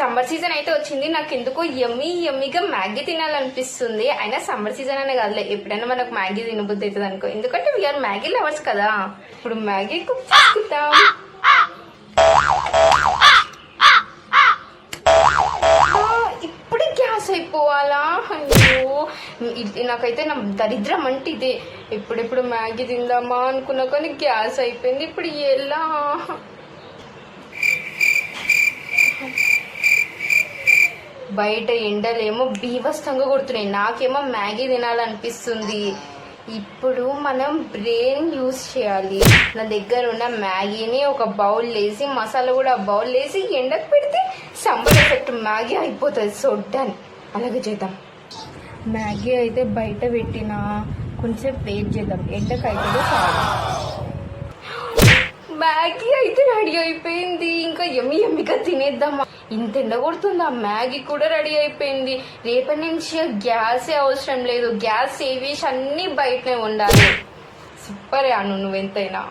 Summer season అయితే వచ్చింది. నాకు ఎందుకో యమ్మీగా మ్యాగీ తినాలనిపిస్తుంది. అయినా సమ్మర్ సీజన్ అనే కాదులే, ఎప్పుడైనా మనకు మ్యాగీ తినబుద్ధి అవుతుంది అనుకో, ఎందుకంటే వీఆర్ మ్యాగీ లవర్స్ కదా. ఇప్పుడు మ్యాగీ కుక్ చేసుకుంటాం. ఇప్పుడే గ్యాస్ అయిపోవాలా? అయ్యో, నాకైతే నా దరిద్రం అంటే ఇదే. ఎప్పుడెప్పుడు మ్యాగీ తిందామా అనుకున్నా కానీ గ్యాస్ అయిపోయింది. ఇప్పుడు ఎలా? బయట ఎండలేమో బీభత్సంగా కొడుతున్నాయి, నాకేమో మ్యాగీ తినాలనిపిస్తుంది. ఇప్పుడు మనం బ్రెయిన్ యూజ్ చేయాలి. నా దగ్గర ఉన్న మ్యాగీని ఒక బౌల్ వేసి, మసాలా కూడా బౌల్ వేసి ఎండకు పెడితే సమ్మర్ ఎఫెక్ట్ మ్యాగీ అయిపోతుంది. సొడ్డాని అలాగే చేద్దాం. మ్యాగీ అయితే బయట పెట్టినా కొంచెం వెయిట్ చేద్దాం, ఎండకు అయితే చాలా. మ్యాగీ అయితే రెడీ అయిపోయింది. ఇంకా యమ్మీగా తినేద్దామా? ఇంత ఎండ కొడుతుంది, ఆ మ్యాగీ కూడా రెడీ అయిపోయింది. రేపటి నుంచి గ్యాసే అవసరం లేదు. గ్యాస్ సేవ్ చేసి అన్ని బయటనే ఉండాలి. సూపర్ అను నువ్వెంతైనా.